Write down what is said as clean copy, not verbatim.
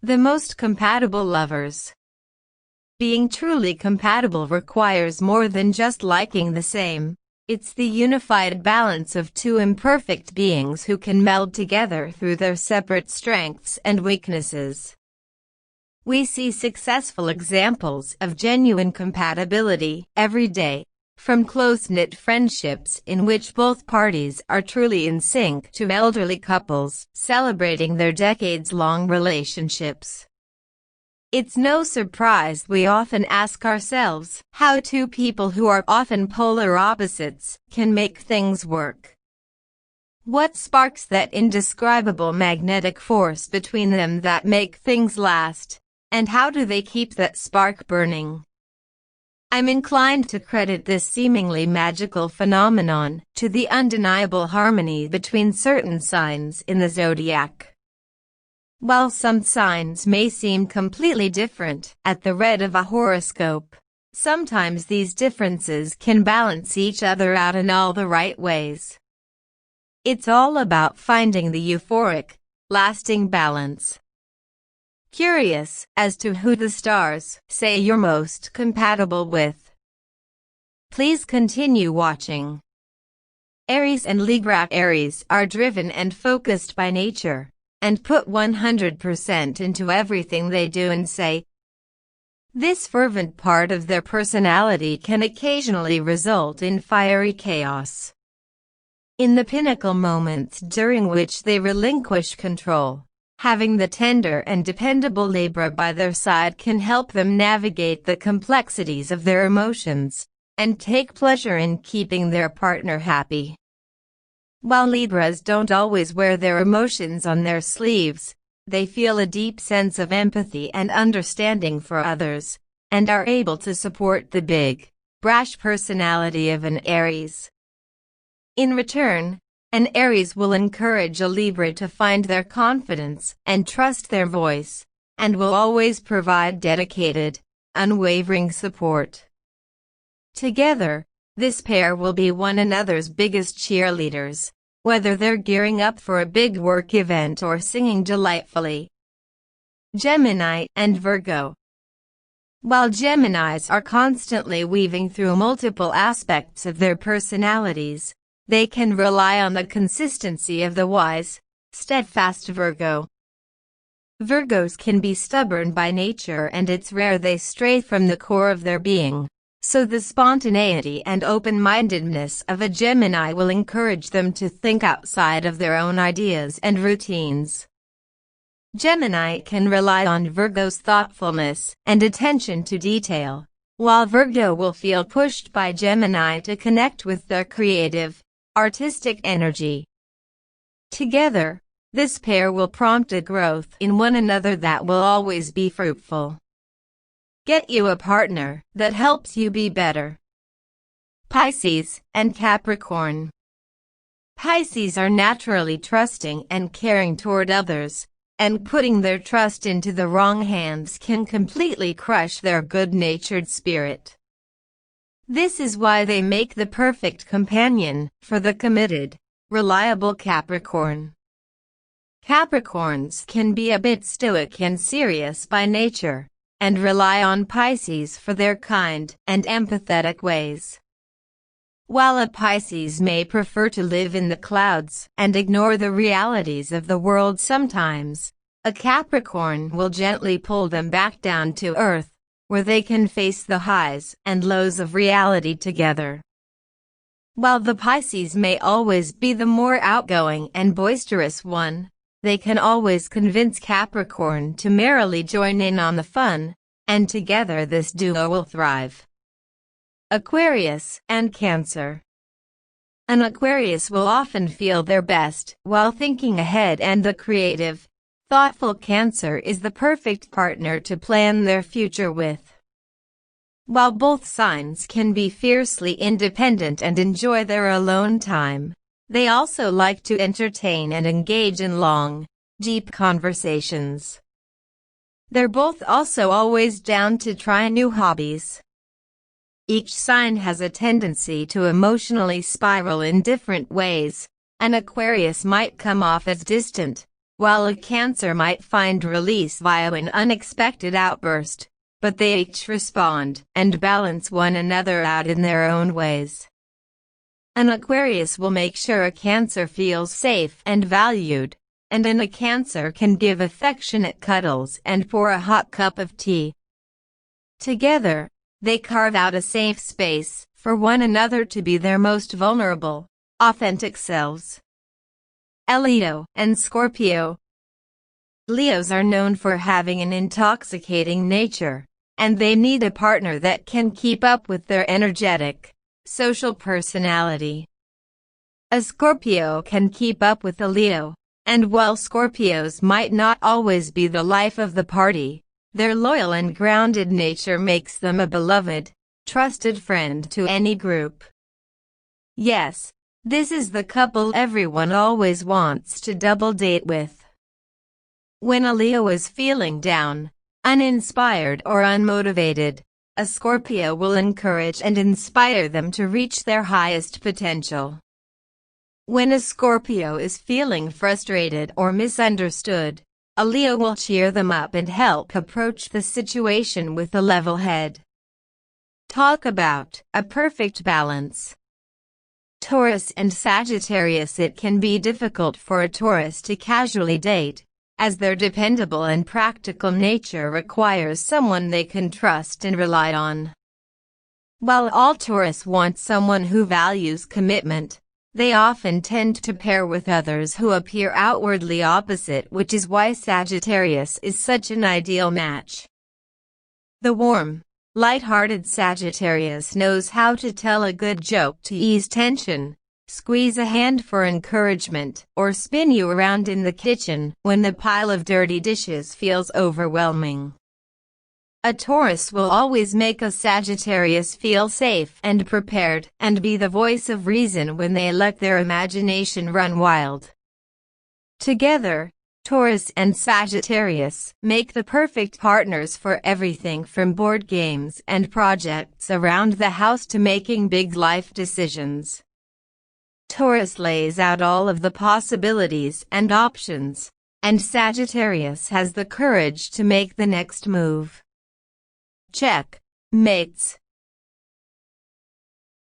The most compatible lovers. Being truly compatible requires more than just liking the same. It's the unified balance of two imperfect beings who can meld together through their separate strengths and weaknesses. We see successful examples of genuine compatibility every day, from close-knit friendships in which both parties are truly in sync to elderly couples celebrating their decades-long relationships. It's no surprise we often ask ourselves how two people who are often polar opposites can make things work. What sparks that indescribable magnetic force between them that make things last, and how do they keep that spark burning? I'm inclined to credit this seemingly magical phenomenon to the undeniable harmony between certain signs in the zodiac. While some signs may seem completely different at the read of a horoscope, sometimes these differences can balance each other out in all the right ways. It's all about finding the euphoric, lasting balance. Curious as to who the stars say you're most compatible with? Please continue watching. Aries and Libra. Aries are driven and focused by nature, and put 100% into everything they do and say. This fervent part of their personality can occasionally result in fiery chaos. In the pinnacle moments during which they relinquish control, having the tender and dependable Libra by their side can help them navigate the complexities of their emotions, and take pleasure in keeping their partner happy. While Libras don't always wear their emotions on their sleeves, they feel a deep sense of empathy and understanding for others, and are able to support the big, brash personality of an Aries. In return, an Aries will encourage a Libra to find their confidence and trust their voice, and will always provide dedicated, unwavering support. Together, this pair will be one another's biggest cheerleaders, whether they're gearing up for a big work event or singing delightfully. Gemini and Virgo. While Geminis are constantly weaving through multiple aspects of their personalities, they can rely on the consistency of the wise, steadfast Virgo. Virgos can be stubborn by nature, and it's rare they stray from the core of their being. So the spontaneity and open-mindedness of a Gemini will encourage them to think outside of their own ideas and routines. Gemini can rely on Virgo's thoughtfulness and attention to detail, while Virgo will feel pushed by Gemini to connect with their creative, artistic energy. Together, this pair will prompt a growth in one another that will always be fruitful. Get you a partner that helps you be better. Pisces and Capricorn. Pisces are naturally trusting and caring toward others, and putting their trust into the wrong hands can completely crush their good-natured spirit. This is why they make the perfect companion for the committed, reliable Capricorn. Capricorns can be a bit stoic and serious by nature, and rely on Pisces for their kind and empathetic ways. While a Pisces may prefer to live in the clouds and ignore the realities of the world sometimes, a Capricorn will gently pull them back down to earth, where they can face the highs and lows of reality together. While the Pisces may always be the more outgoing and boisterous one, they can always convince Capricorn to merrily join in on the fun, and together this duo will thrive. Aquarius and Cancer. An Aquarius will often feel their best while thinking ahead, and the creative, thoughtful Cancer is the perfect partner to plan their future with. While both signs can be fiercely independent and enjoy their alone time, they also like to entertain and engage in long, deep conversations. They're both also always down to try new hobbies. Each sign has a tendency to emotionally spiral in different ways. An Aquarius might come off as distant, while a Cancer might find release via an unexpected outburst, but they each respond and balance one another out in their own ways. An Aquarius will make sure a Cancer feels safe and valued, and a Cancer can give affectionate cuddles and pour a hot cup of tea. Together, they carve out a safe space for one another to be their most vulnerable, authentic selves. Leo and Scorpio. Leos are known for having an intoxicating nature, and they need a partner that can keep up with their energetic, social personality. A Scorpio can keep up with a Leo, and while Scorpios might not always be the life of the party, their loyal and grounded nature makes them a beloved, trusted friend to any group. Yes, this is the couple everyone always wants to double date with. When a Leo is feeling down, uninspired or unmotivated, a Scorpio will encourage and inspire them to reach their highest potential. When a Scorpio is feeling frustrated or misunderstood, a Leo will cheer them up and help approach the situation with a level head. Talk about a perfect balance. Taurus and Sagittarius. It can be difficult for a Taurus to casually date, as their dependable and practical nature requires someone they can trust and rely on. While all Taurus want someone who values commitment, they often tend to pair with others who appear outwardly opposite, which is why Sagittarius is such an ideal match. The warm, light-hearted Sagittarius knows how to tell a good joke to ease tension, squeeze a hand for encouragement, or spin you around in the kitchen when the pile of dirty dishes feels overwhelming. A Taurus will always make a Sagittarius feel safe and prepared, and be the voice of reason when they let their imagination run wild. Together, Taurus and Sagittarius make the perfect partners for everything from board games and projects around the house to making big life decisions. Taurus lays out all of the possibilities and options, and Sagittarius has the courage to make the next move. Check, mates.